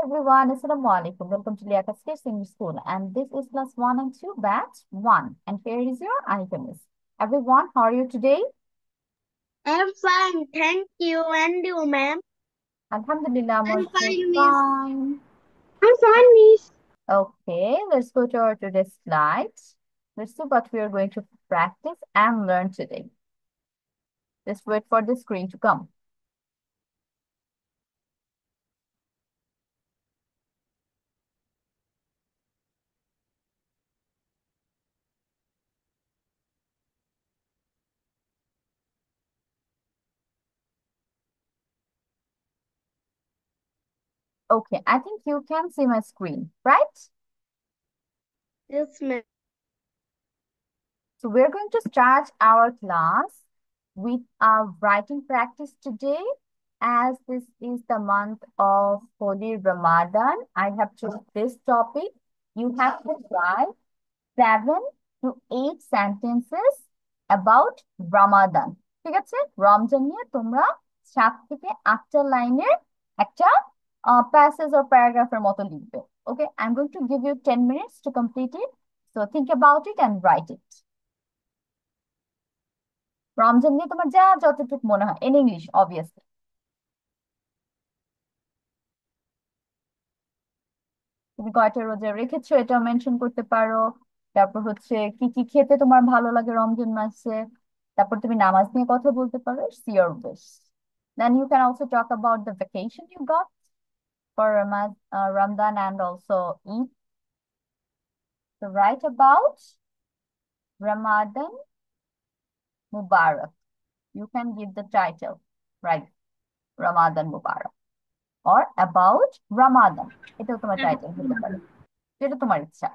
Everyone, Assalamu alaikum. Welcome to Liaquat Kids English School, and this is class 1 and 2, batch 1. And here is your item. Everyone, how are you today? I'm fine, thank you. And you, ma'am? Alhamdulillah, I'm I'm also fine, miss. fine. I'm fine, miss. Okay, let's go to our today's slides. Let's see what we are going to practice and learn today. Just wait for the screen to come. Okay, I think you can see my screen, right? Yes, ma'am. So we're going to start our class with our writing practice today. As this is the month of Holy Ramadan, I have chosen this topic. You have to write 7 to 8 sentences about Ramadan. ঠিক আছে? রমজান নিয়ে তোমরা 7 থেকে 8টা লাইনের একটা passage or প্যারাগ্রাফের মতো লিখবে। Okay, I'm going to give you 10 minutes to complete it. So think about it and write it. Ramzan নিয়ে তোমার যা যতটুকু মনে হয় in English, obviously. তুমি কয়টা রোজা রেখেছো এটাও মেনশন করতে পারো। তারপর হচ্ছে কি কি খেতে তোমার ভালো লাগে রমজান মাসে। তারপর তুমি নামাজ নিয়ে কথা বলতে পারো, it's your wish. Then you can also talk about the vacation you got for Ramadan and also Eid. So write about Ramadan Mubarak. You can give the title, right? Ramadan Mubarak or about Ramadan. এটাও তোমার title হতে পারে, যেটা তোমার ইচ্ছা।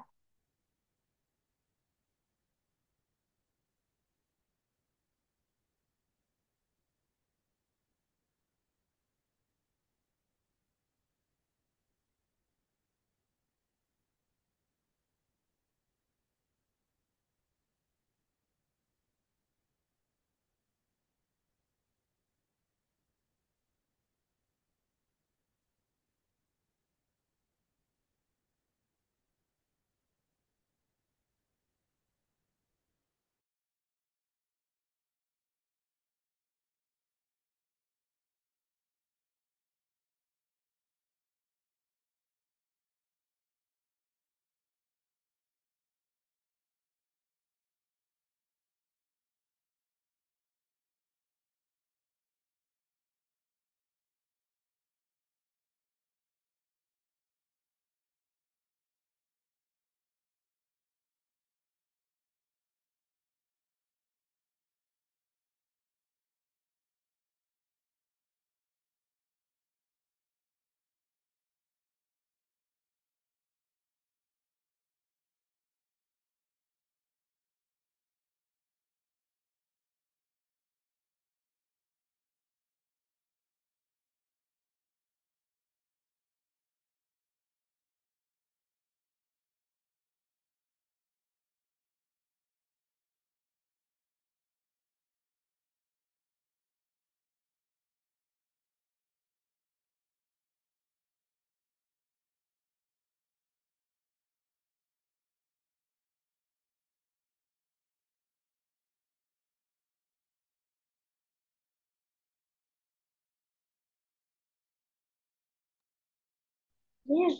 Yes.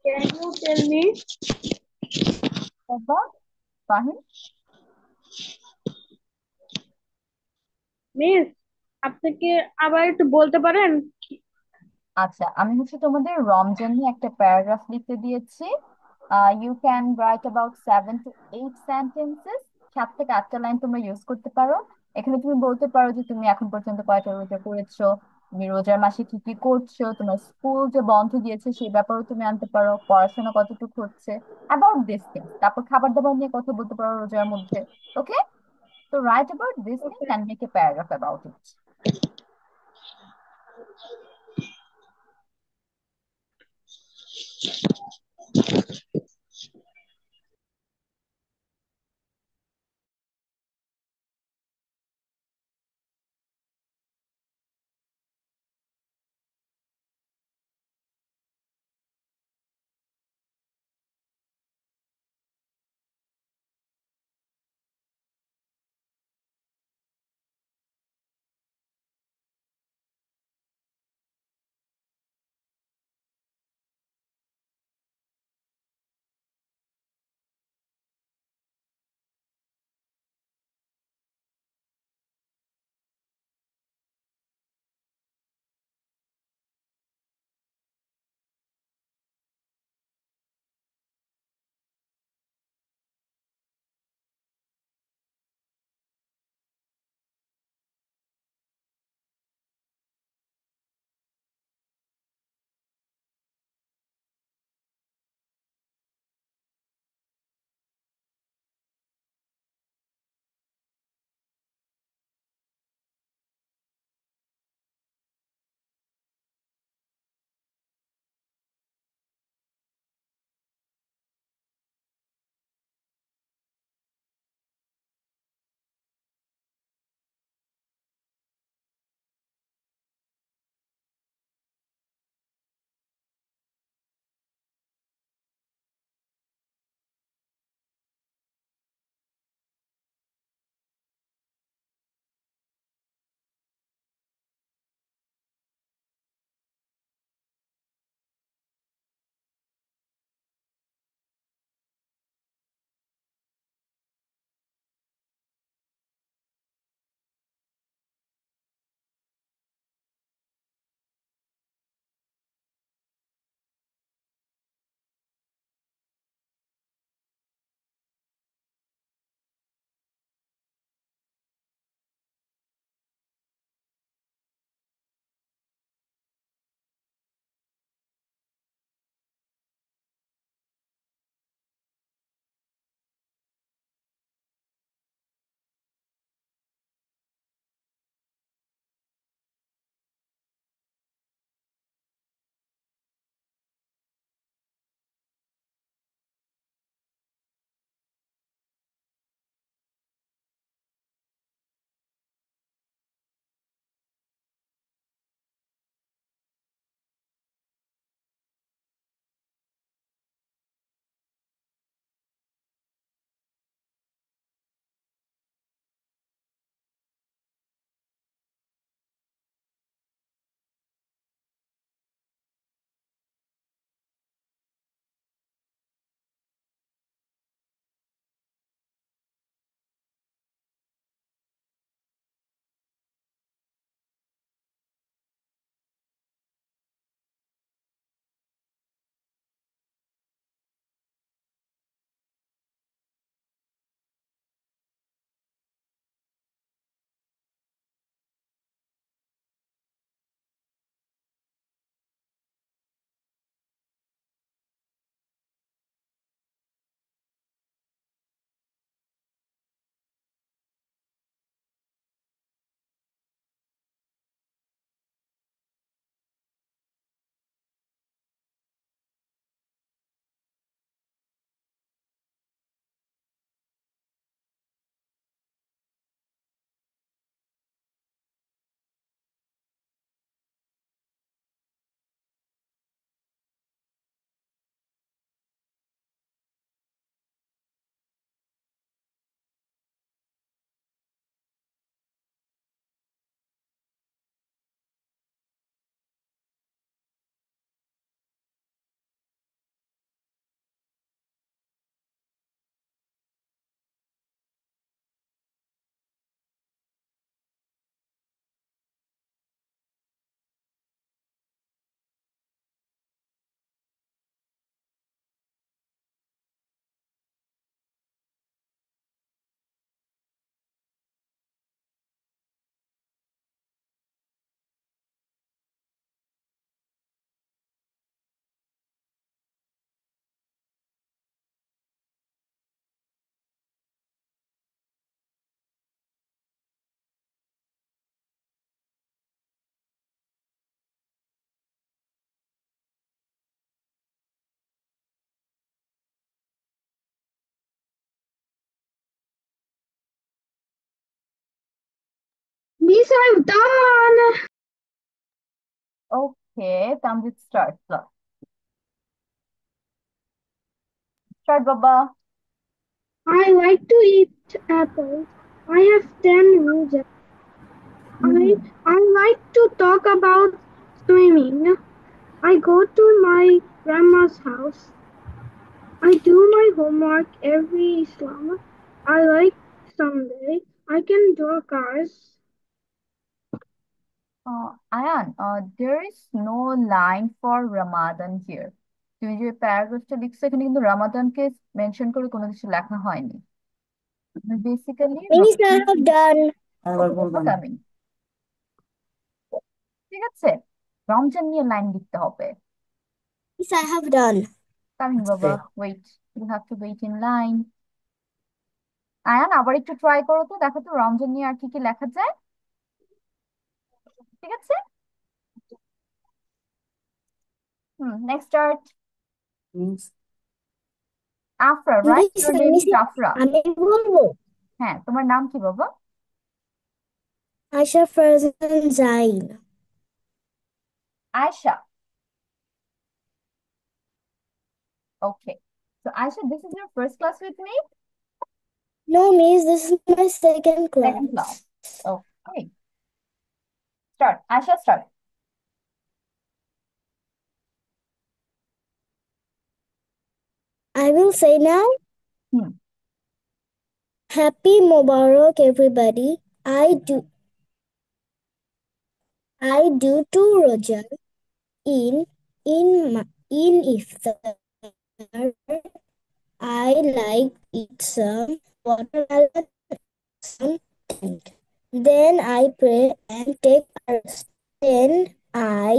Can you tell me? তারপর Fahim, miss, আপনি কি আবার একটু বলতে পারেন? আচ্ছা আমি হচ্ছে তোমাদের রমজান নিয়ে একটা প্যারাগ্রাফ লিখতে দিয়েছি। You can write about 7 to 8 sentences. 7 থেকে 8টা লাইন তোমরা ইউজ করতে পারো। এখানে তুমি বলতে পারো যে তুমি এখন পর্যন্ত কয়টা রোজা করেছো, তুমি রোজার মাসে কি কি করছো, তোমার স্কুল যে বন্ধ দিয়েছে সেই ব্যাপারেও তুমি আনতে পারো, পড়াশোনা কতটুকু হচ্ছে, অ্যাবাউট দিস থিংস। তারপর খাবার দাবার নিয়ে কথা বলতে পারো রোজার মধ্যে। ওকে, তো right about this things okay. And make a paragraph about it. Miss, I've done. Okay, Tamjid, start. Start, Baba. I like to eat apples. I have 10 rules. I Mhm. I like to talk about swimming. I go to my grandma's house. I do my homework every Islam. I like Sunday. I can draw cars. Ayan, there is no line for Ramadan here. তুমি যে প্যারাগ্রাফটা লিখছো এখানে কিন্তু রামাদানকে mention করে কোনো কিছু লেখা হয়নি। Basically Miss, I have done. Coming, ঠিক আছে, রমজান নিয়ে লাইন লিখতে হবে। Miss, I have done. Coming বাবা, wait, you have to wait in line. Ayaan আবার একটু ট্রাই করো তো, দেখো তো রমজান নিয়ে আর কি কি লেখা যায়। ঠিক আছে, next start. Afra, right? Miss, your name Miss, is Afra. আমি বলবো হ্যাঁ, তোমার নাম কি বাবা? Aisha Farzan Zain. Aisha. Okay. So Aisha, this is your first class with me? No, Miss, this is my second Second class. class. Okay. Start. Aisha, start. I will say now. Hmm. Happy Mubarak, everybody. I do two roja in iftar. I like eat some watermelon, some tent. Then I pray and take a rest. Then I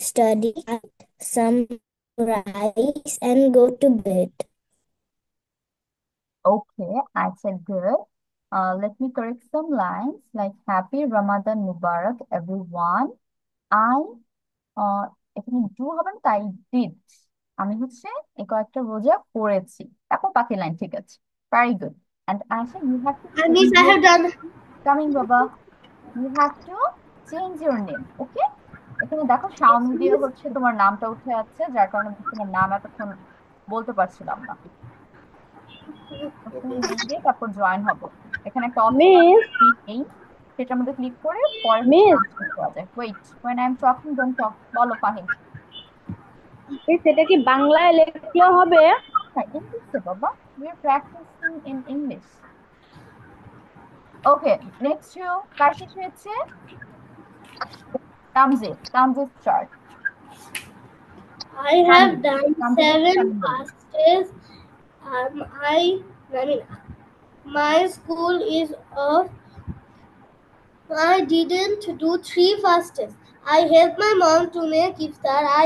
study at some rice and go to bed. Okay, I said good. Let me correct some lines like Happy Ramadan Mubarak, everyone. I uh, এখানে do হবে না, তাই did. আমি হচ্ছে এই কয়েকটা রোজা পড়েছি। তারপর বাকি লাইন ঠিক আছে। Very good. And Aisha, you have to change Miss, I your, have done. Coming বাবা, you have to change your name. Okay, এখানে দেখো শাওমি দিয়ে হচ্ছে তোমার নামটা উঠে যাচ্ছে, যার কারণে তোমার নাম এতক্ষণ বলতে পারছিলাম না। তুমি নেম দিয়ে তারপর জয়েন হবে। এখানে একটা অপশন আছে Miss, নেই, সেটার মধ্যে ক্লিক করে পরে হচ্ছে Miss, নাম চেঞ্জ করা যায়। Wait, when I am talking don't talk, বলো ফাহিম। সেটা কি বাংলায় লিখলে হবে? হ্যাঁ, ইংলিশে বাবা, we are practicing in English. Okay, next you, কার শেষ হয়েছে? Tamjid, Tamjid start. I Tanvir, have done Tamjid একটু 7 তামিম বলবে। fasts. I mean, my school is off. I didn't do 3 fasts. I help my mom to make iftar. I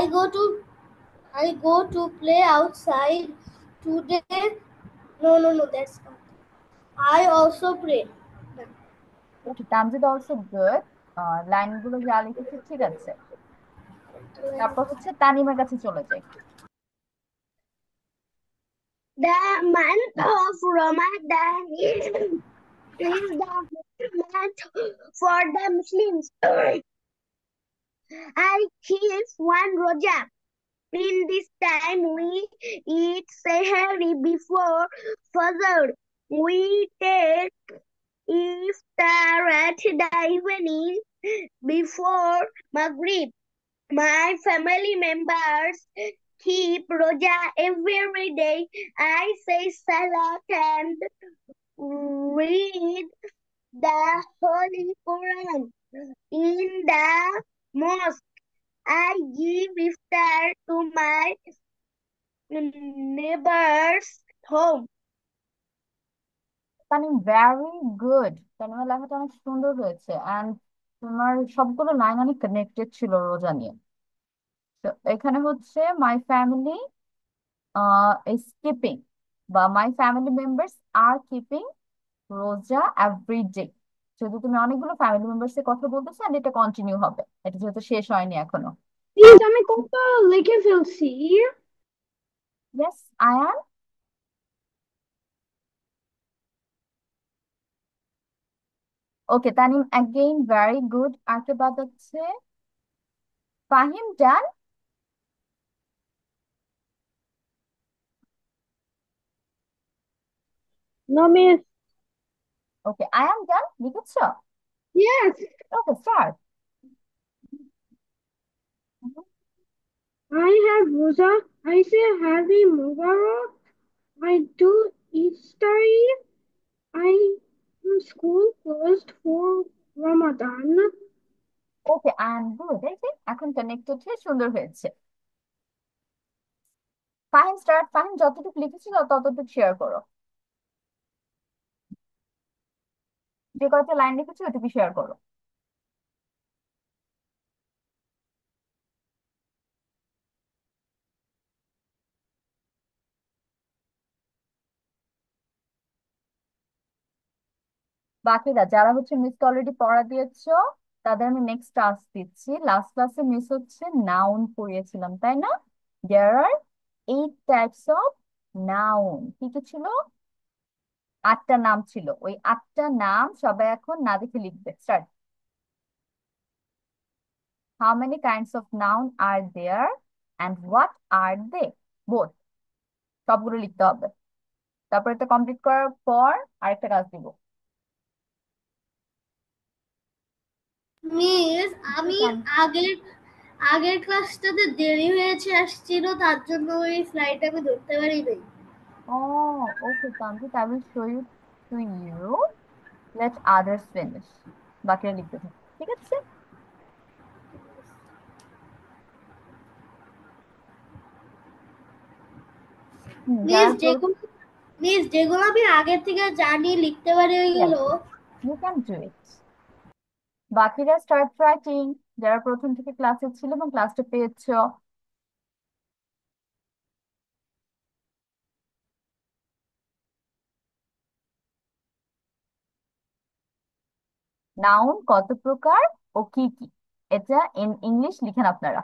go to play outside today. No, that's not. I also pray. Okay, Tamjid also good. লাইনগুলো যা লিখেছে ঠিক আছে। তারপর হচ্ছে তানিমের কাছে চলে যাই। The month of Ramadan is the month for the Muslims. I keep one roja. In this time, we eat sehri before Fajr. We take iftar at the evening before Maghrib. My family members keep roja every day. I say salat and read the Holy Quran in the mosque. I give iftar to my neighbor's home. Tanim, very good. তানিমের লেখাটা অনেক সুন্দর হয়েছে, and তোমার সবগুলো line অনেক connected ছিল রোজা নিয়ে। তো এখানে হচ্ছে মাই ফ্যামিলি ইজ কিপিং, বা my family members R keeping রোজা এভরি ডে। যদি তুমি অনেকগুলো ফ্যামিলি মেম্বার্স এর কথা বলতেছো, and এটা কন্টিনিউ হবে, এটা যেহেতু শেষ হয়নি এখনো। প্লিজ আমি কোনটা লিখে ফেলছি। Yes Ayaan. Okay, Tanim again very good. আর কে বাদ আছে? Fahim done? No, miss. Okay, I am done লিখেছো? Yes, okay, start. I have Rosa. I say Happy Mubarak. I do Eastery. I school closed for Ramadan. Okay, I M good. এই যে এখন connected হয়ে সুন্দর হয়েছে। ফাহিম স্টার্ট। ফাহিম যতটুকু লিখেছিল ততটুকু শেয়ার করো। যে কয়টা লাইন লিখেছো ওটুকু শেয়ার করো। বাকিরা যারা হচ্ছে মিস অলরেডি পড়া দিয়েছো, তাদের আমি নেক্সট টাস্ক দিচ্ছি। লাস্ট ক্লাসে মিস হচ্ছে নাউন পড়িয়েছিলাম, তাই না? দেয়ার আর 8 টাইপস অফ নাউন। কি কি ছিল? 8টা নাম ছিল। ওই 8টা নাম সবাই এখন না দেখে লিখবে। Start. How many kinds of noun are there and what are they? Both. সবগুলো লিখতে হবে। তারপর এটা কমপ্লিট করার পর আরেকটা কাজ দিব। মিস, আমি আগের আগের ক্লাসটাতে দেরি হয়েছে আসছিল, তার জন্য ওই স্লাইড আমি ধরতে পারি নাই। Oh, okay, Tanvik, I will show you to you. Let others finish. বাকিরা লিখতে থাকো, ঠিক আছে? মিস যারা প্রথম, যেগুলো মিস যেগুলো আমি আগের থেকে জানি লিখতে পারি yes, ওইগুলো। you can do it. বাকিরা স্টার্ট রাইটিং। যারা প্রথম থেকে ক্লাসে ছিল এবং ক্লাসটা পেয়েছো। নাউন কত প্রকার ও কি কি, এটা ইন ইংলিশ লিখেন আপনারা।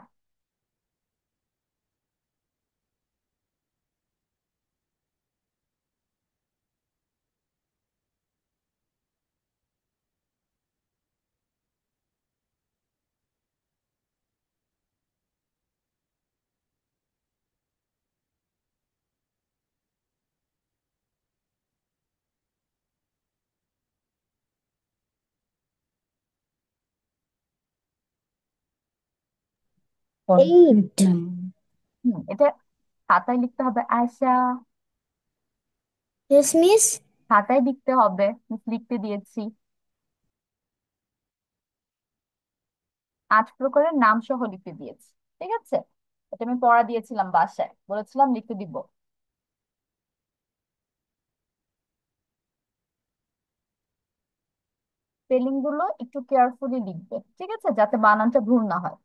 Eight. এটা খাতায় লিখতে হবে আয়শা। Yes, miss. খাতায় লিখতে হবে, লিখতে দিয়েছি। 8 প্রকারের নাম সহ লিখতে দিয়েছি, ঠিক আছে? এটা আমি পড়া দিয়েছিলাম, বাসায় বলেছিলাম লিখতে দিব। স্পেলিং গুলো একটু কেয়ারফুলি লিখবে, ঠিক আছে, যাতে বানানটা ভুল না হয়।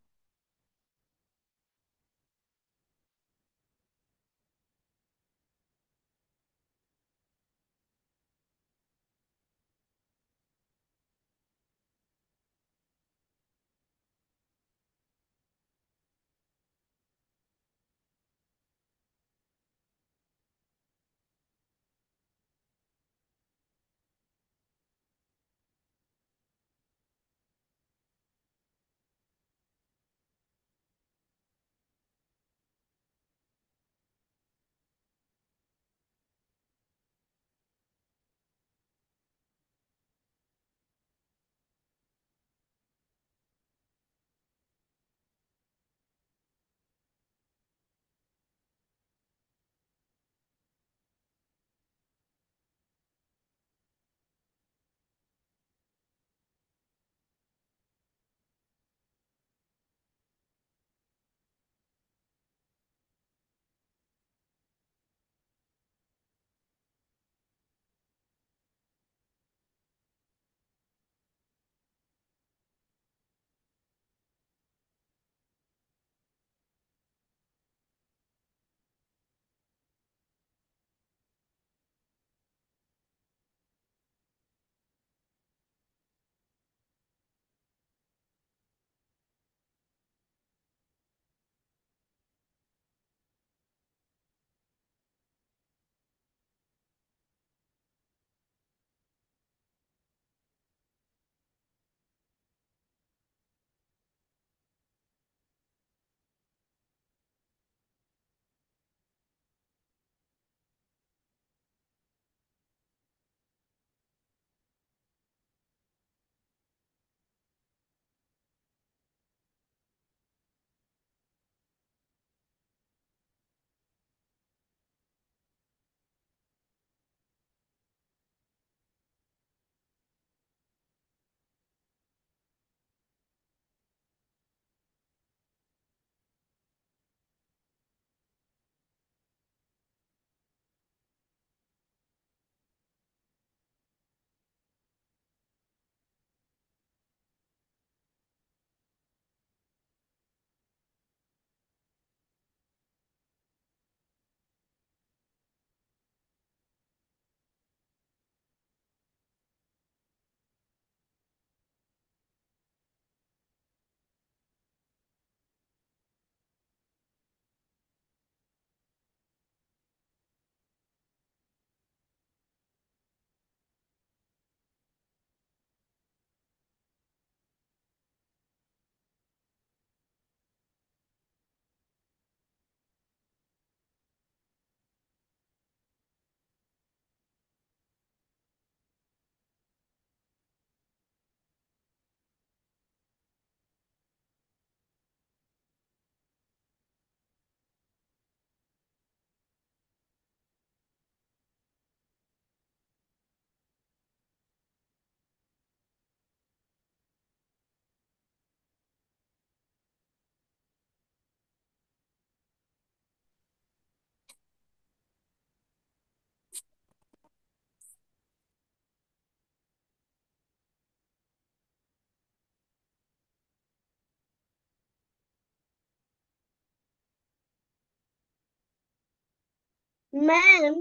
Ma'am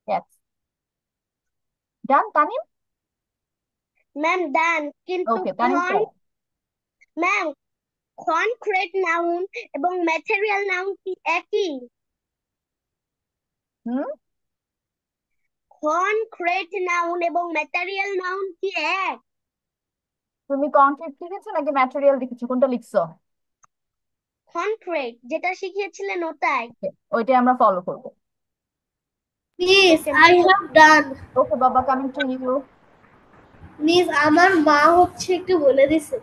Yes. Done, Tanim? Ma'am done, কিন্তু Okay, Tanim start. Ma'am concrete noun এবং ম্যাটেরিয়াল নাউন কি একই? হুম কনক্রিট নাউন এবং ম্যাটেরিয়াল নাউন কি এক? তুমি কংক্রিট লিখেছো নাকি ম্যাটেরিয়াল লিখেছো, কোনটা লিখছো? কনক্রিট যেটা শিখিয়েছিলেন ওটাই। Okay, ওইটাই আমরা ফলো করবো। Miss okay I have done. Okay বাবা, কামিং টু ইউ। মিস আমার মা হচ্ছে একটু বলে দিছে,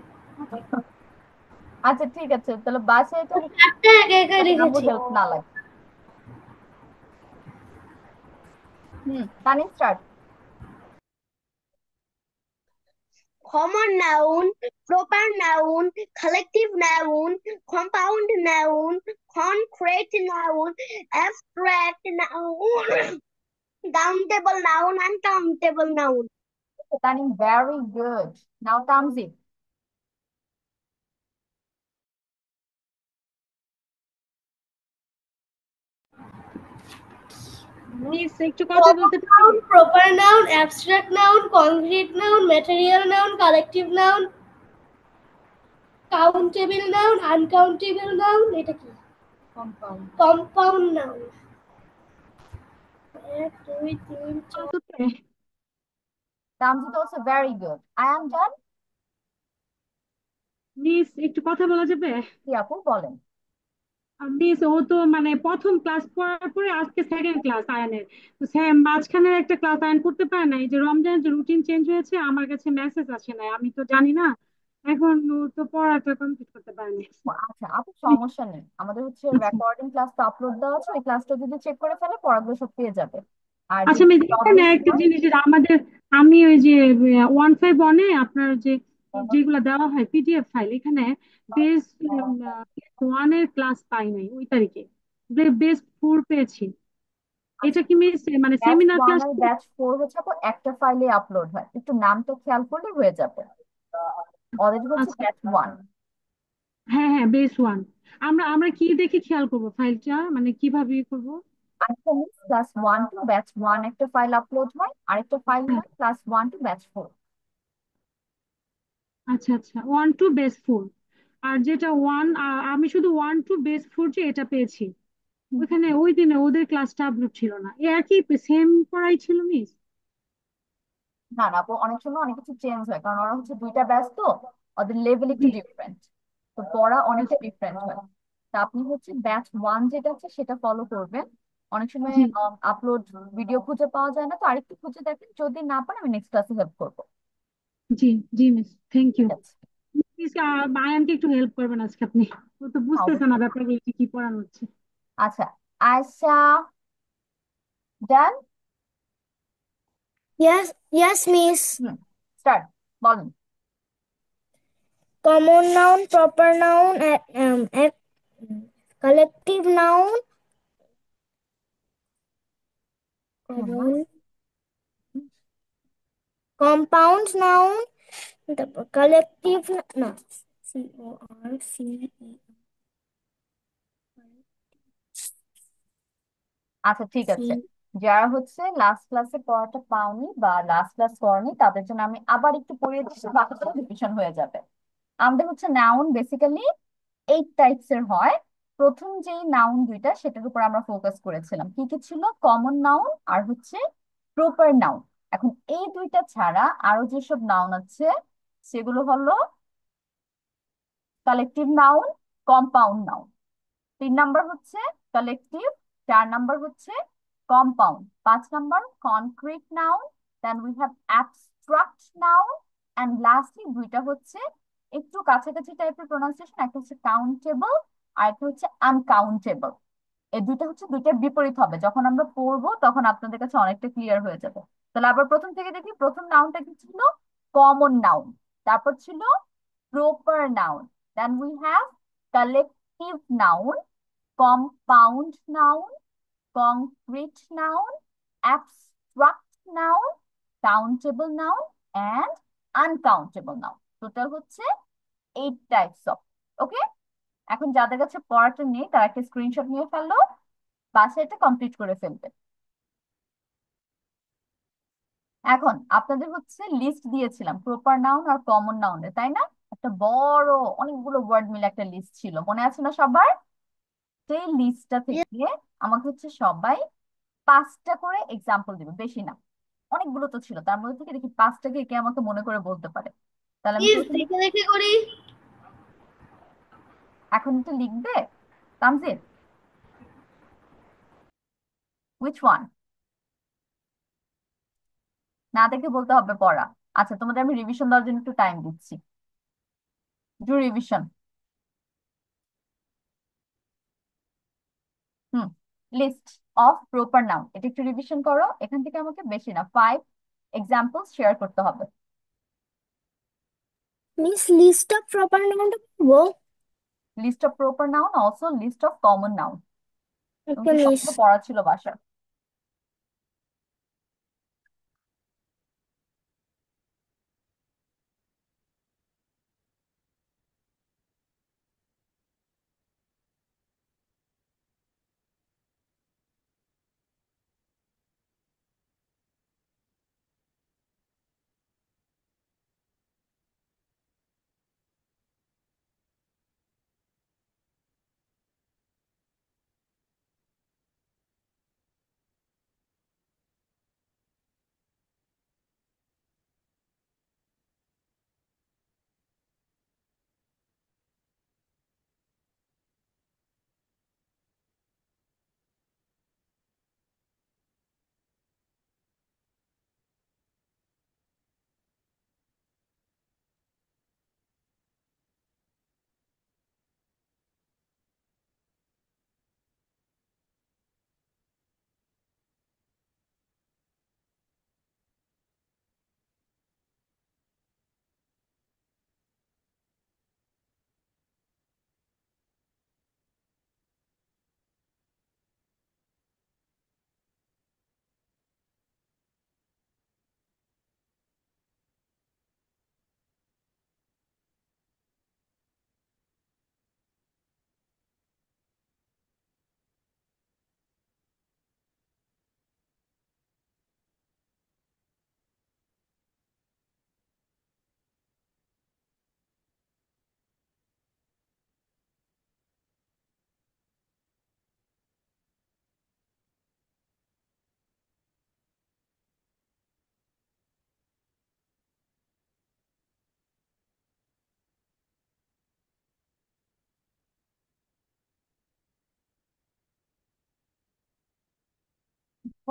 আচ্ছা ঠিক আছে, তাহলে বাসায় তো চারটে একা একা যাতে আম্মুর লিখেছি। হেল্প না লাগে। Tanim start. Common noun, proper noun, collective noun, compound noun, concrete noun, abstract noun, countable noun, uncountable noun. Tanim, very good. Now Tamjid. Miss একটু কথা বলতে পারি? Noun, proper noun, abstract noun, concrete noun, material noun, collective noun, countable noun, uncountable noun, এটা কি? Compound. Compound noun. 1 2 3 4। Tamjid also very good. I am done. Miss একটু কথা বলা যাবে? কি আপু বলেন। মিস ও তো মানে প্রথম ক্লাস করার পরে আজকে সেকেন্ড ক্লাস আয়নের, তো মাঝখানের একটা ক্লাস আয়ন করতে পারে না। এই যে রমজানের যে রুটিন চেঞ্জ হয়েছে, আমার কাছে মেসেজ আসে না, আমি তো জানি না। এখন ও তো পড়াটা কমপ্লিট করতে পারেনি। আচ্ছা আপু, সমস্যা নেই, আমাদের হচ্ছে আচ্ছা রেকর্ডিং ক্লাস তো আপলোড দেওয়া আছে, ওই ক্লাসটা যদি চেক করে ফেলে পড়াগুলো সব পেয়ে যাবে। আর আচ্ছা যদি মিস, এখানে প্রবলেম একটা হয়। জিনিস যেটা আমাদের, আমি ওই যে 151-এ আপনার যে যেগুলো দেওয়া হয় পিডিএফ ফাইল, এখানে বেস 1-এর ক্লাস পাই নাই ওই তারিখে, বেস 4 পেয়েছি। আচ্ছা, এটা কি মিস মানে ব্যাচ সেমিনার ওয়ান ক্লাস? আর ব্যাচ ফোর হচ্ছে আপু একটা ফাইলে আপলোড হয়, একটু নামটা খেয়াল করলে হয়ে যাবে। অলরেডি হচ্ছে আচ্ছা, ব্যাচ ওয়ান। হ্যাঁ হ্যাঁ, বেস 1। আমরা আমরা কি দেখে খেয়াল করব ফাইলটা, মানে কিভাবে করব? আরেকটা miss class one two batch one একটা ফাইল আপলোড হয়, আরেকটা ফাইল হ্যাঁ, হয় class one two batch four. আচ্ছা আচ্ছা, 1 to base 4। আর যেটা আমি শুধু 1 to base 4 যে এটা পেয়েছি, ওইখানে ওই দিনে ওদের ক্লাসটা আপলোড ছিল না, এ একই সেম পড়াই ছিল মিস। না না আপু, অনেক সময় অনেক কিছু চেঞ্জ হয়, কারণ ওরা হচ্ছে দুইটা ব্যাচ তো, ওদের লেভেল একটু জি, ডিফারেন্ট, তো পড়া অনেকটা আচ্ছা, ডিফারেন্ট হয়। তা আপনি হচ্ছে ব্যাচ ওয়ান যেটা আছে সেটা ফলো করবেন। অনেক সময় জি আপলোড ভিডিও খুঁজে পাওয়া যায় না, তো আরেকটু খুঁজে দেখেন, যদি না পান আমি নেক্সট ক্লাসে হেল্প করবো। জি জি মিস, থ্যাংক ইউ। ঠিক আছে। প্লিজ আয়ানকে একটু হেল্প করবেন আজকে আপনি, ও তো হ্যাঁ, বুঝতেছে না অবশ্যই। ব্যাপারগুলো কি কি পড়ানো হচ্ছে। আচ্ছা, আয়শা, ডান। Yes, miss. হুম, স্টার্ট, বলেন। Common noun, proper noun, collective noun, হুম, common, compound noun, collective, no, CORCE. আচ্ছা ঠিক আছে, যারা হচ্ছে লাস্ট ক্লাসে পড়াটা পাওনি বা লাস্ট ক্লাস করনি তাদের জন্য আমি আবার একটু পড়িয়ে দিচ্ছি, বাকিটা রিভিশন হয়ে যাবে। আমাদের হচ্ছে নাউন বেসিক্যালি 8 টাইপস এর হয়। প্রথম যে নাউন দুইটা সেটার উপর আমরা ফোকাস করেছিলাম, কি কি ছিল? কমন নাউন আর হচ্ছে প্রপার নাউন। এখন এই দুইটা ছাড়া আরো যেসব নাউন আছে সেগুলো হলো collective noun, compound noun. 3 number হচ্ছে কালেকটিভ, 4 নাম্বার হচ্ছে compound, 5 number concrete noun, then we have abstract noun, and lastly দুইটা হচ্ছে একটু কাছাকাছি টাইপের প্রোনাউন্সিয়েশন, একটা হচ্ছে কাউন্টেবল আর একটা হচ্ছে আনকাউন্টেবল। এই দুইটা হচ্ছে দুইটার বিপরীত হবে, যখন আমরা পড়বো তখন আপনাদের কাছে অনেকটা ক্লিয়ার হয়ে যাবে। তাহলে আবার প্রথম থেকে দেখি, প্রথম নাউনটা কি ছিল? Common noun. তারপর ছিল proper noun, then we have collective noun, compound noun, concrete noun, abstract noun, countable noun, and uncountable noun. Total হচ্ছে 8 টাইপস অফ। ওকে, এখন যাদের কাছে পড়াটা নেই তারা একটা স্ক্রিনশট নিয়ে ফেললো, বাসায় এটা কমপ্লিট করে ফেলবে। এখন আপনাদের হচ্ছে লিস্ট দিয়েছিলাম প্রপার নাউন আর কমন নাউনের, তাই না? একটা বড় অনেকগুলো ওয়ার্ড মিলে একটা লিস্ট ছিল, মনে আছে না সবার? সেই লিস্টটা থেকে আমাকে হচ্ছে সবাই 5টা করে এক্সাম্পল দিবে, বেশি না। অনেকগুলো তো ছিল, তার মধ্যে থেকে দেখি 5টাকে কে আমাকে মনে করে বলতে পারে। তাহলে আমি প্লিজ প্রথমে, দেখে দেখে করি। এখন এটা লিখবে তামজিদ, হুইচ ওয়ান? না দেখে বলতে হবে পড়া। আচ্ছা, তোমাদের আমি রিভিশন দেওয়ার জন্য একটু টাইম দিচ্ছি। Do revision. Hmm. List of proper noun, এটা একটু রিভিশন করো। এখান থেকে আমাকে বেশি না 5 এক্সাম্পল শেয়ার করতে হবে। মিস লিস্ট অফ প্রপার নাউনটা পড়বো? List of proper noun also list of common noun. Okay তোমাকে মিস। সবগুলো পড়া ছিল বাসায়।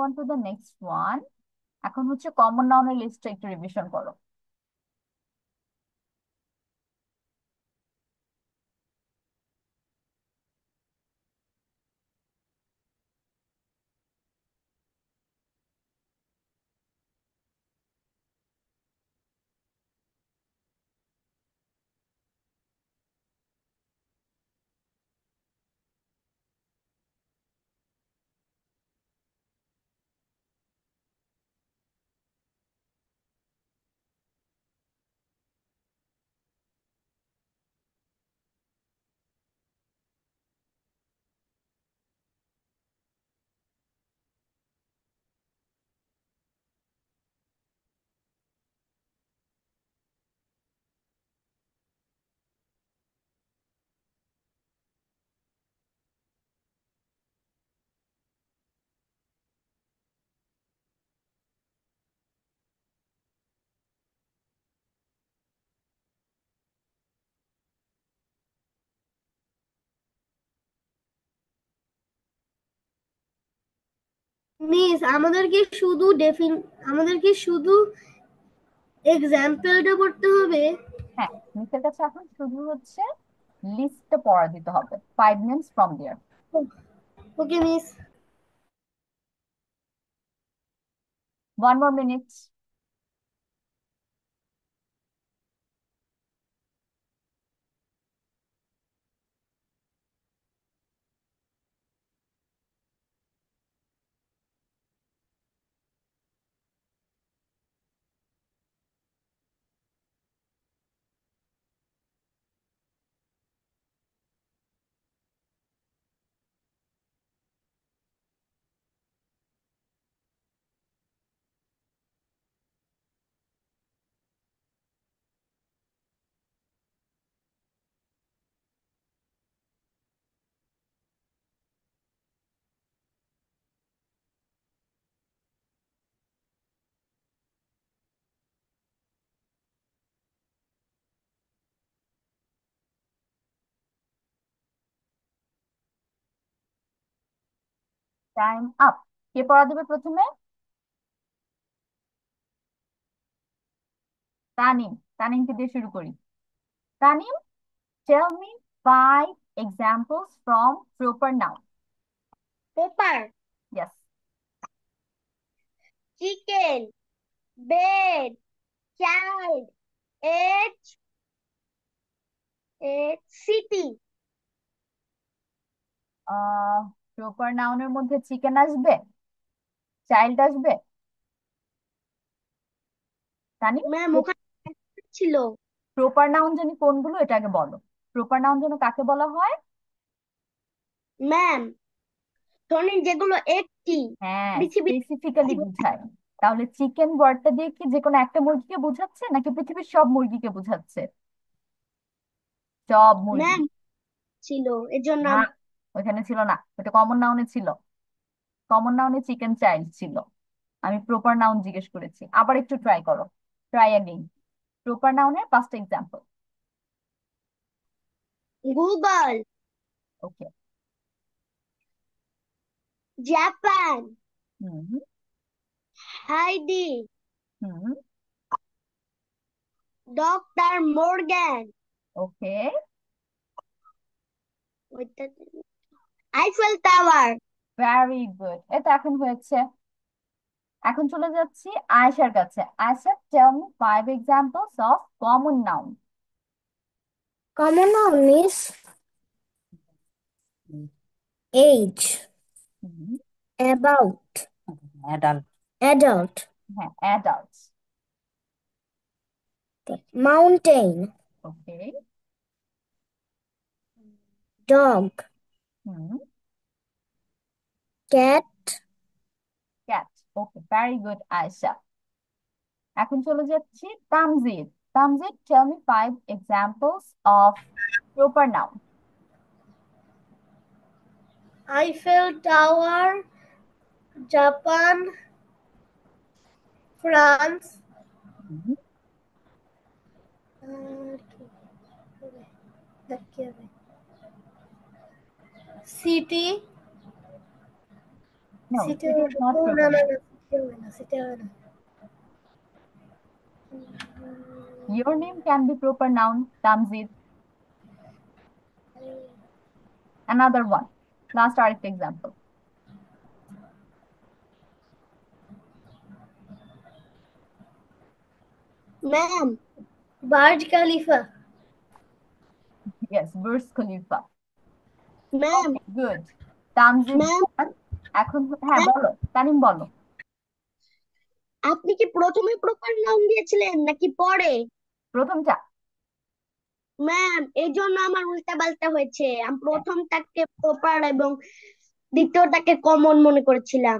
On to the next one. এখন হচ্ছে কমন নাউনের লিস্টটা একটু রিভিশন করো। মিস আমাদের কি শুধু এক্সাম্পলটা পড়তে হবে? হ্যাঁ, মিসের কাছে এখন শুধু হচ্ছে লিস্টটা পড়া দিতে হবে, 5 names from there. Okay miss. 1 more minute। Time up. কে পড়া দেবে প্রথমে? তানিম। তানিমকে দিয়ে শুরু করি। Tanim, tell me 5 examples from proper noun. Paper, Yes. chicken, bed, child, age, city. Proper নাউনের মধ্যে চিকেন আসবে, চাইল্ড আসবে? তানিম, ম্যাম ওখানে ছিল। প্রপার নাউন জানি কোনগুলো এটা আগে বলো। প্রপার নাউন যেন কাকে বলা হয়? ম্যাম ধরেন যেগুলো একটি হ্যাঁ, পৃথিবীতে স্পেসিফিক্যালি বুঝায়। তাহলে চিকেন ওয়ার্ডটা দিয়ে কি যে কোনো একটা মুরগিকে বোঝাচ্ছে নাকি পৃথিবীর সব মুরগিকে বোঝাচ্ছে? সব মুরগি। ম্যাম ছিল, এজন্য না, ওইখানে ছিল না, ওটা কমন নাউনে ছিল। কমন নাউনে চিকেন চাইল্ড ছিল। আমি প্রপার নাউন জিজ্ঞেস করেছি, আবার একটু ট্রাই করো। Try again. প্রপার নাউনের 5টা example. Google, okay. Japan, hmm. Heidi, hmm. Doctor Morgan, okay. Eiffel tower. Very good, এটা এখন হয়েছে। এখন চলে যাচ্ছি আয়েশার কাছে। Aisha, tell me 5 examples of common noun. Common noun means age, about, adult, adult, হ্যাঁ, adults. mountain, okay. dog, hmm. cat, cat. Okay, very good Aisha. এখন চলে যাচ্ছি Tamjid. Tamjid, tell me 5 examples of proper noun. Eiffel tower, Japan, France, city, no, city it is not না proper না noun. না, city হবে না, city হবে না। Your name can be proper noun, Tamzid. Another one. Last আরেকটা example. ম্যাম বার্জ খালিফা। Yes, Burj Khalifa. Ma'am Okay, good. Tamjid, ma'am এখন হ্যাঁ ম্যাম বলো, তানিম বলো। আপনি কি প্রথমে প্রপার নাউন দিয়েছিলেন নাকি পরে? প্রথমটা। ম্যাম এই জন্য আমার উল্টা পাল্টা হয়েছে, আমি প্রথমটাকে প্রপার এবং দ্বিতীয়টাকে কমন মনে করেছিলাম।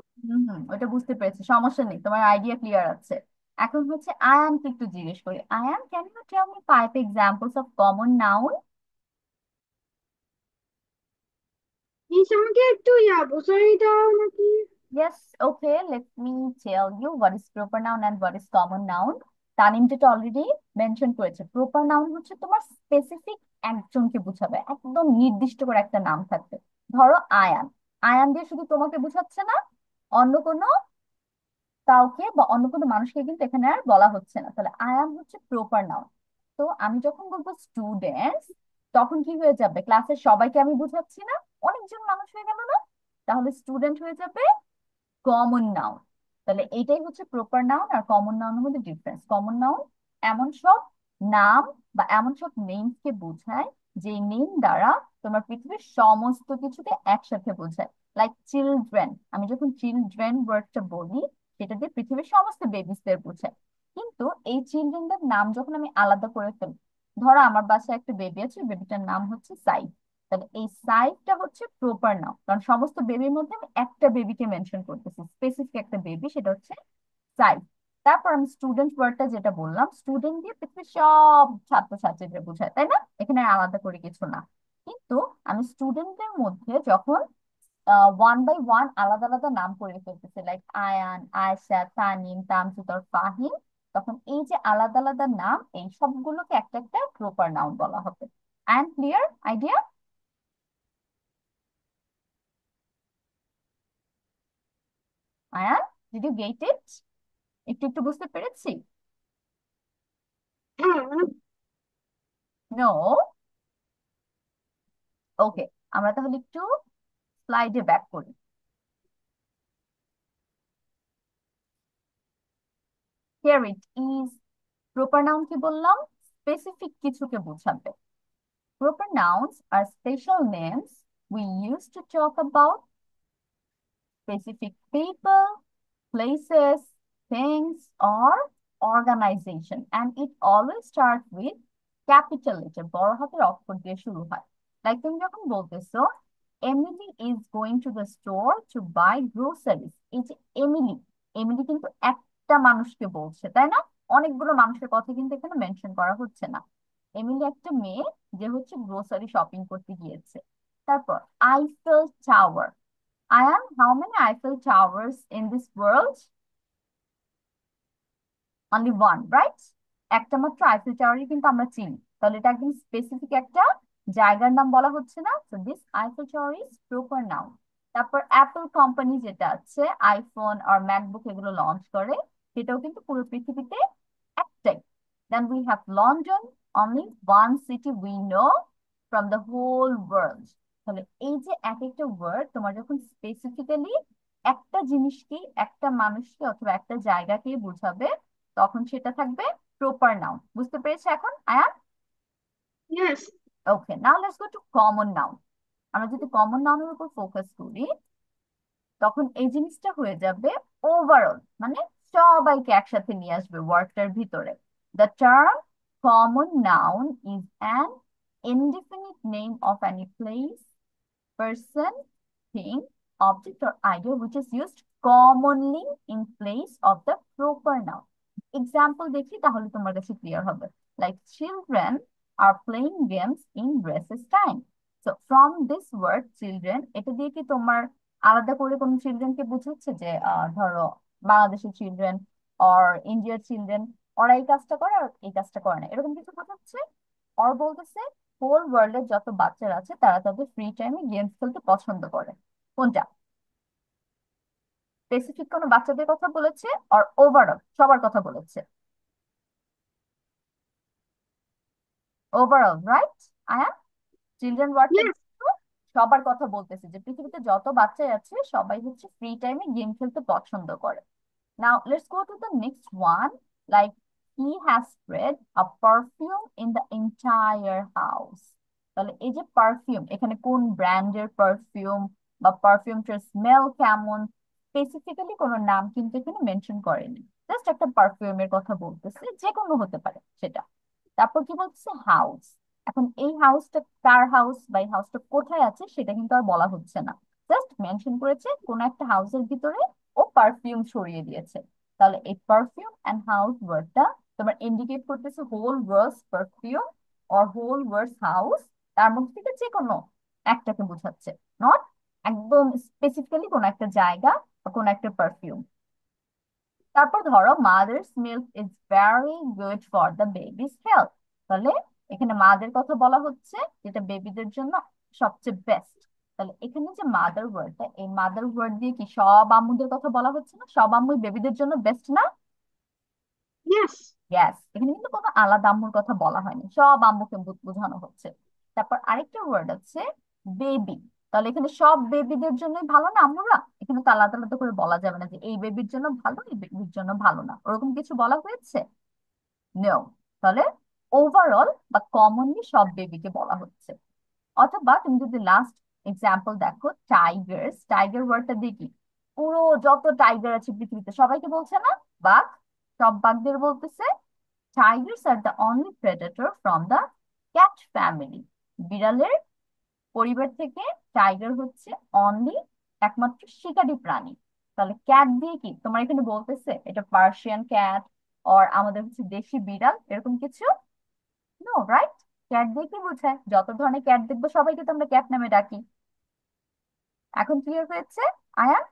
ওটা বুঝতে পেরেছি, সমস্যা নেই, তোমার আইডিয়া ক্লিয়ার আছে। এখন হচ্ছে আয়ানকে একটু জিজ্ঞেস করি। Ayaan, can you tell me 5 examples of common noun? Please আমাকে একটু বোঝাই দাও নাকি? Yes, okay, let me tell you what is proper noun and what is common noun. Tanim যেটা অলরেডি মেনশন করেছে, প্রপার নাউন হচ্ছে তোমার স্পেসিফিক একজনকে বোঝাবে, একদম নির্দিষ্ট করে একটা নাম থাকবে। ধরো আয়ান। আয়ান দিয়ে শুধু তোমাকে বোঝাচ্ছে না, অন্য কোনো কাউকে বা অন্য কোনো মানুষকে কিন্তু এখানে আর বলা হচ্ছে না। তাহলে আয়ান হচ্ছে প্রপার নাউন। তো আমি যখন বলবো স্টুডেন্টস, তখন কি হয়ে যাবে? ক্লাসের সবাইকে আমি বুঝাচ্ছি না, অনেকজন মানুষ হয়ে গেল না? তাহলে স্টুডেন্ট হয়ে যাবে কমন নাউন। তাহলে এইটাই হচ্ছে প্রপার নাউন আর কমন নাউনের মধ্যে ডিফারেন্স। কমন নাউন এমন সব নাম বা এমন সব নেমস কে বোঝায় যে নেম দ্বারা তোমার পৃথিবীর সমস্ত কিছুকে একসাথে বোঝায়। লাইক চিলড্রেন, আমি যখন চিলড্রেন ওয়ার্ডটা বলি, সেটা দিয়ে পৃথিবীর সমস্ত বেবিসদের বোঝায়। কিন্তু এই চিলড্রেনদের নাম যখন আমি আলাদা করে ফেলি, ধরো আমার বাসায় একটা বেবি আছে, বেবিটার নাম হচ্ছে সাইফ। তাহলে এই সাইজটা হচ্ছে প্রপার নাউন, কারণ সমস্ত বেবির মধ্যে আমি একটা বেবিকে মেনশন করতেছি, স্পেসিফিক একটা বেবি, সেটা হচ্ছে সাইজ। তারপর আমি স্টুডেন্ট ওয়ার্ডটা যেটা বললাম, স্টুডেন্ট দিয়ে পৃথিবীর সব ছাত্রছাত্রীদের বোঝায়, তাই না? এখানে আর আলাদা করে কিছু না। কিন্তু আমি স্টুডেন্টদের মধ্যে যখন 1 by 1 আলাদা আলাদা নাম করে ফেলতেছি, লাইক আয়ান, আয়েশা, তানিম, তামজিদ আর ফাহিম, তখন এই যে আলাদা আলাদা নাম, এই সবগুলোকে একটা একটা প্রপার নাউন বলা হবে। And clear idea? Ayaan, did you get it? একটু একটু বুঝতে পেরেছি? হ্যাঁ। নো। ওকে, আমরা তাহলে একটু স্লাইডে ব্যাক করি। Here it is. Proper noun কি বললাম? স্পেসিফিক কিছুকে বোঝাবে। Proper nouns are special names we use to talk about specific people, places, things, or organization. And it always starts with capital letter, বড় হাতের অক্ষর দিয়ে শুরু হয়। লাইক তুমি যখন বলতেছো Emily is going to the store to buy groceries, এই যে এমিলি, এমিলি কিন্তু একটা মানুষকে বলছে, তাই না? অনেকগুলো মানুষের কথা কিন্তু এখানে মেনশন করা হচ্ছে না। এমিলি একটা মেয়ে যে হচ্ছে গ্রোসারি শপিং করতে গিয়েছে। তারপর Eiffel tower. Ayan, how many Eiffel Towers in this world? Only one, right? একটা মাত্র আইফেল টাওয়ারই কিন্তু আমরা চিনি, তাহলে এটা একদম স্পেসিফিক একটা জায়গার নাম বলা হচ্ছে না। So this Eiffel tower is proper noun. তারপর অ্যাপল কোম্পানি যেটা আছে আইফোন আর ম্যাকবুক এগুলো লঞ্চ করে, সেটাও কিন্তু পুরো পৃথিবীতে একটাই। Then we have London, only one city we know from the whole world. তাহলে এই যে এক একটা ওয়ার্ড তোমার যখন স্পেসিফিক্যালি একটা জিনিসকে, একটা মানুষকে অথবা একটা জায়গাকে বোঝাবে, তখন সেটা থাকবে প্রপার নাউন। বুঝতে পেরেছো এখন Ayaan? Yes. Okay, now let's go to common noun. আমরা যদি কমন নাউনের উপর ফোকাস করি, তখন এই জিনিসটা হয়ে যাবে ওভারঅল, মানে সবাইকে একসাথে নিয়ে আসবে ওয়ার্ডটার ভিতরে। The term common noun is an indefinite name of any place, person, thing, object, or idea which is used commonly in place of the proper noun. Example দেখি তাহলে তোমার কাছে ক্লিয়ার হবে। Like children are playing games in recess time. So from this word children, এটা দিয়ে কি তোমার আলাদা করে কোন চিলড্রেনকে বোঝাচ্ছে যে ধরো বাংলাদেশের চিলড্রেন অর ইন্ডিয়ার চিলড্রেন, ওরা এই কাজটা করে আর এই কাজটা করে না, এরকম কিছু বোঝাচ্ছে? ওর বলতেছে হোল ওয়ার্ল্ডের যত বাচ্চারা আছে তারা তাদের ফ্রি টাইমে গেমস খেলতে পছন্দ করে। কোনটা? স্পেসিফিক কোনো বাচ্চাদের কথা বলেছে আর ওভারঅল সবার কথা বলেছে? ওভারঅল, রাইট আয়া? চিলড্রেন ওয়ার্ডটা ইয়েস। সবার কথা বলতেছে, যে পৃথিবীতে যত বাচ্চাই আছে সবাই হচ্ছে ফ্রি টাইমে গেম খেলতে পছন্দ করে। Now let's go to the next one. Like he has spread a perfume in the entire house. তাহলে এই যে পারফিউম, এখানে কোন ব্র্যান্ডের পারফিউম বা পারফিউমটার স্মেল কেমন, স্পেসিফিক্যালি কোনো নাম কিন্তু এখানে মেনশন করেনি। জাস্ট একটা পারফিউমের কথা বলতেছে, যে কোনো হতে পারে সেটা। তারপর কি বলছে? হাউস। এখন এই হাউসটা কার হাউস বা এই হাউসটা কোথায় আছে সেটা কিন্তু আর বলা হচ্ছে না, জাস্ট মেনশন করেছে কোন একটা হাউসের ভিতরে ও পারফিউম ছড়িয়ে দিয়েছে। তাহলে এই পারফিউম এন্ড হাউস ওয়ার্ডটা তোমার ইন্ডিকেট করতেছে whole words perfume or whole words house, তার মধ্যে থেকে যে কোনো একটাকে বোঝাচ্ছে, নট একদম স্পেসিফিক্যালি কোন একটা জায়গা বা কোন একটা পারফিউম। তারপর ধরো mother's milk is very good for the babies health. তাহলে এখানে মাদের কথা বলা হচ্ছে, যেটা বেবিদের জন্য সবচেয়ে বেস্ট। তাহলে এখানে যে মাদার ওয়ার্ডটা, এই মাদার ওয়ার্ড দিয়ে কি সব আম্মুদের কথা বলা হচ্ছে না? সব আম্মুই বেবিদের জন্য বেস্ট না? ইয়েস। গ্যাস, এখানে কিন্তু কোনো আলাদা আম্মুর কথা বলা হয়নি, সব আম্মুকে বোঝানো হচ্ছে। তারপর আরেকটা ওয়ার্ড আছে বেবি। তাহলে এখানে সব বেবিদের জন্য ভালো না আম্মুরা? এখানে তো আলাদা আলাদা করে বলা যাবে না যে এই বেবির জন্য ভালো এই বেবির জন্য ভালো না, ওরকম কিছু বলা হয়েছে? নো। তাহলে ওভারঅল বা কমনলি সব বেবিকে বলা হচ্ছে। অথবা তুমি যদি লাস্ট এক্সাম্পল দেখো টাইগার্স, টাইগার ওয়ার্ডটা দেখি পুরো যত টাইগার আছে পৃথিবীতে সবাইকে বলছে না? বাঘ, সব বাঘদের বলতেছে। Tigers are the only predator from the cat family. বিড়ালের পরিবার থেকে টাইগার হচ্ছে অনলি একমাত্র শিকারী প্রাণী। তাহলে ক্যাট দিয়ে কি তোমার এখানে বলতেছে এটা পার্সিয়ান ক্যাট আর আমাদের হচ্ছে দেশি বিড়াল এরকম কিছু? No, right? ক্যাট দিয়ে কি বোঝায়? যত ধরনের ক্যাট দেখবো সবাইকে তো আমরা ক্যাট নামে ডাকি। এখন ক্লিয়ার হয়েছে আয়ান?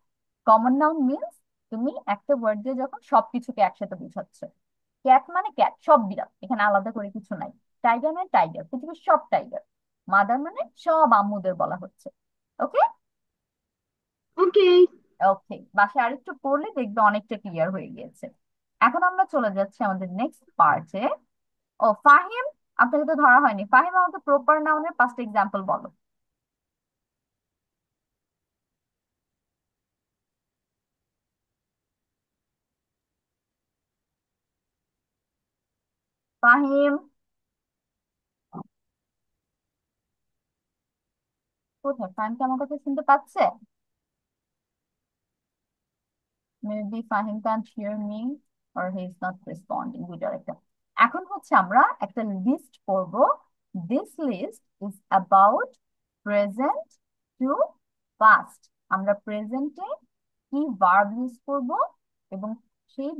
কমন নাউন মিন্স তুমি একটা ওয়ার্ড দিয়ে যখন সবকিছুকে একসাথে বোঝাচ্ছ। ক্যাট মানে ক্যাট, সব বিড়াল, এখানে আলাদা করে কিছু নাই। টাইগার মানে টাইগার, পৃথিবীর সব টাইগার। মাদার মানে সব আম্মুদের বলা হচ্ছে। ওকে? ওকে। ওকে, বাসায় আরেকটু পড়লে দেখবে অনেকটা ক্লিয়ার হয়ে গিয়েছে। এখন আমরা চলে যাচ্ছি আমাদের নেক্সট পার্টে। ও ফাহিম, আপনাকে তো ধরা হয়নি। ফাহিম, আমাকে প্রপার নাউনের 5টা এক্সাম্পল বলো। ফাহিম, কোথায়? ফাহিম কি আমার কথা শুনতে পাচ্ছে? Maybe Fahim can't hear me or he is not responding, দুইটার একটা। এখন হচ্ছে আমরা একটা লিস্ট করব। This list is about present to past. আমরা প্রেজেন্টে কি ভার্ব ইউজ করব, এবং সেই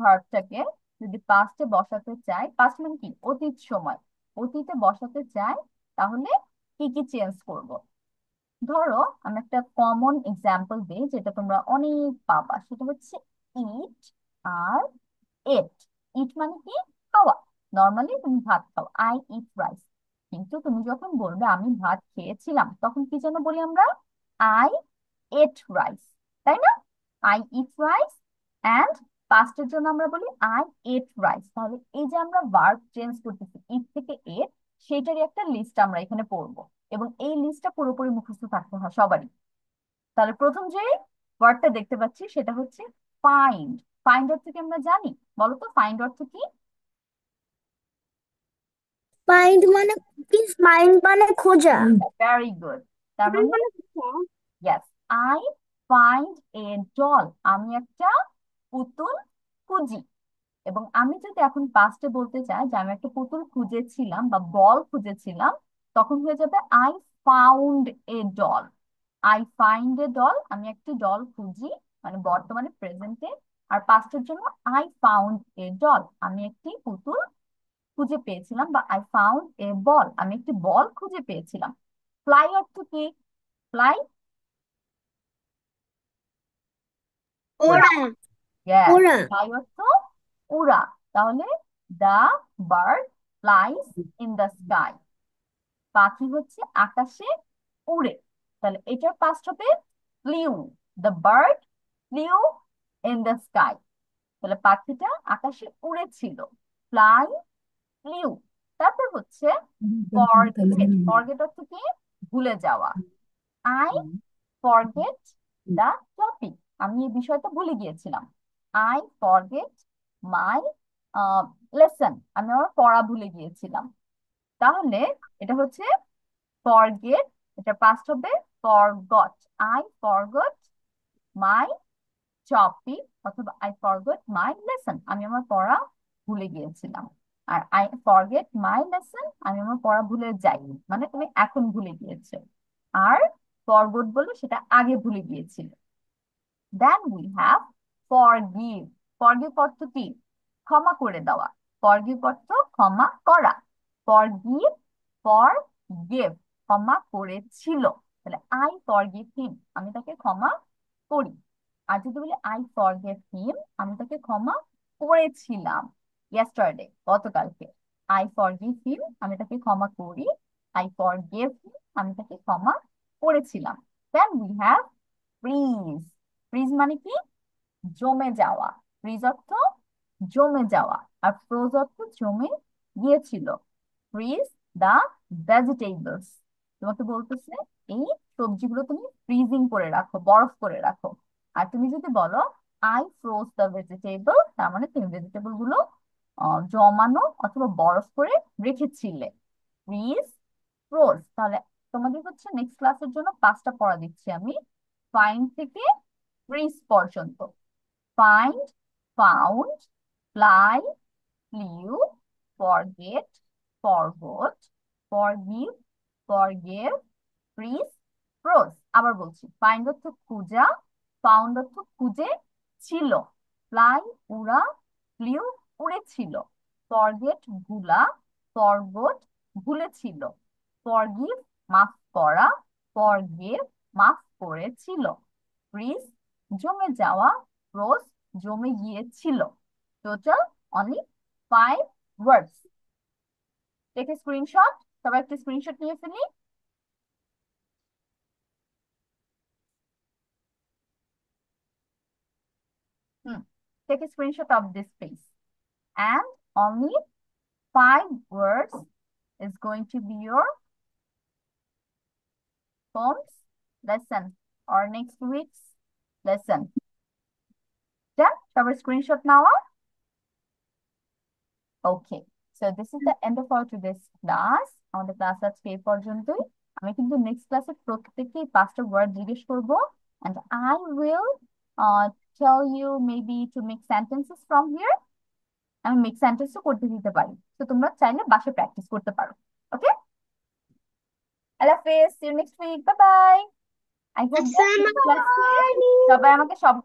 ভার্বটাকে যদি পাস্টে বসাতে চাই, পাস্ট মানে কি, অতীত সময়, অতীতে বসাতে চাই, তাহলে কি কি চেঞ্জ করব। ধরো আমি একটা কমন এক্সাম্পল দিই যেটা তোমরা অনেক পাবা, সেটা হচ্ছে ইট আর এট। ইট মানে কি, খাওয়া। নর্মালি তুমি ভাত খাও, আই ইট রাইস। কিন্তু তুমি যখন বলবে আমি ভাত খেয়েছিলাম, তখন কি যেন বলি আমরা? আই এট রাইস, তাই না? I eat rice. অ্যান্ড পাস্টের জন্য আমরা বলি আই এট রাইস। তাহলে এই যে আমরা ভার্ব চেঞ্জ করতেছি ইট থেকে এট, সেটারই একটা লিস্ট আমরা এখানে পড়বো। এবং এই লিস্টটা পুরোপুরি মুখস্থ থাকতে হয় সবারই। তাহলে প্রথম যে ওয়ার্ডটা দেখতে পাচ্ছি সেটা হচ্ছে ফাইন্ড। ফাইন্ড অর্থ কি আমরা জানি? বলো তো, ফাইন্ড অর্থ কি? ফাইন্ড মানে কি? ফাইন্ড মানে খোঁজা। Very good. তার Find মানে মানে কোথাও? Yes, I find a doll. আমি একটা পুতুল খুঁজি। এবং আমি যদি এখন পাস্টে বলতে চাই যে আমি একটা পুতুল খুঁজেছিলাম বা বল খুঁজেছিলাম, তখন হয়ে যাবে I found a doll. I find a doll, আমি একটি ডল খুঁজি, মানে বর্তমানে প্রেজেন্টে। আর পাস্টের জন্য আই ফাউন্ড এ ডল, আমি একটি পুতুল খুঁজে পেয়েছিলাম, বা আই ফাউন্ড এ বল, আমি একটি বল খুঁজে পেয়েছিলাম। ফ্লাই অর্থ কি? ফ্লাই, ওরা। ইয়েস, ওরা। ফ্লাই অর্থ উড়া। তাহলে the bird flies in the sky. পাখি হচ্ছে আকাশে উড়ে। তাহলে এটার পাস্ট হবে flew. The bird flew in the sky. তাহলে পাখিটা আকাশে উড়েছিল। Fly, flew. তারপর হচ্ছে ফরগেট। ফরগেট অর্থ কি? ভুলে যাওয়া। I forget the topic. আমি এই বিষয়টা ভুলে গিয়েছিলাম। I forget my lesson. আমি আমার পড়া ভুলে গিয়েছিলাম। তাহলে এটা হচ্ছে ফরগেট, এটা পাস্ট হবে forgot. I forgot my topic, অথবা আই ফরগট মাই লেসন, আমি আমার পড়া ভুলে গিয়েছিলাম। আর আই ফরগেট মাই লেসন, আমি আমার পড়া ভুলে যাই, মানে তুমি এখন ভুলে গিয়েছো। আর ফরগট বলে সেটা আগে ভুলে গিয়েছিল। Then we have forgive. Forgive অর্থ কি? ক্ষমা করে দেওয়া। ফরগিভ অর্থ ক্ষমা করা। ফরগিভ, ফর গিভ, ক্ষমা করেছিল। তাহলে আই ফরগিভ হিম, আমি তাকে ক্ষমা করি। আর যদি বলি আই ফরগেভ হিম, আমি তাকে ক্ষমা করেছিলাম ইয়েস্টারডে, গতকালকে। আই ফরগিভ হিম, আমি তাকে ক্ষমা করি। আই ফরগেভ হিম, আমি তাকে ক্ষমা করেছিলাম। Then we have freeze. Freeze মানে কি? জমে যাওয়া। ফ্রিজ অর্থ জমে যাওয়া। আর ফ্রোজ অর্থ জমে গিয়েছিল। ফ্রিজ দা ভেজিটেবলস, তোমাকে বলতেছে এই সবজিগুলো তুমি ফ্রিজিং করে রাখো, বরফ করে রাখো। আর তুমি যদি বলো আই ফ্রোজ দ্য ভেজিটেবল, তার মানে তুমি ভেজিটেবল গুলো জমানো অথবা বরফ করে রেখেছিলে। Fridge, froze. তাহলে তোমাদের হচ্ছে নেক্সট ক্লাসের জন্য 5টা পড়া দিচ্ছি আমি, ফাইন থেকে ফ্রিজ পর্যন্ত। Find, found, fly, flew, forget, forgot, forgive, forgave, freeze, froze. আবার বলছি, ফাইন্ড অর্থ খুঁজা, ফাউন্ড অর্থ খুঁজে ছিল, ফ্লাই উড়া, ফ্লিউ উড়েছিল, ফরগেট ভুলা, ফরগট ভুলেছিল, ফরগিভ মাফ করা, ফরগেভ মাফ করেছিল, ফ্রিজ জমে যাওয়া, ফ্রোজ জমে গিয়েছিল। Total only 5 words. Take a screenshot, সবাই একটা স্ক্রিনশট নিয়ে ফেলি। Hmm. Take a screenshot of this page. And only 5 words is going to be your poems lesson or next week's lesson. Done? সবার screenshot নেওয়া? Okay. So this is the end of our today's class. আমাদের class আজকে এই পর্যন্তই। আমি কিন্তু next ক্লাসে প্রত্যেককেই 5টা ওয়ার্ড জিজ্ঞেস করব and I will uh, tell you maybe to make sentences from here. আমি মেক সেন্টেন্সও করতে দিতে পারি, তো তোমরা চাইলে বাসায় প্র্যাকটিস করতে পারো। ওকে, আল্লাহ হাফেজ, see you next week, bye bye. I hope that আসসালামু দিস ক্লাস আলাইকুম। সবাই আমাকে সব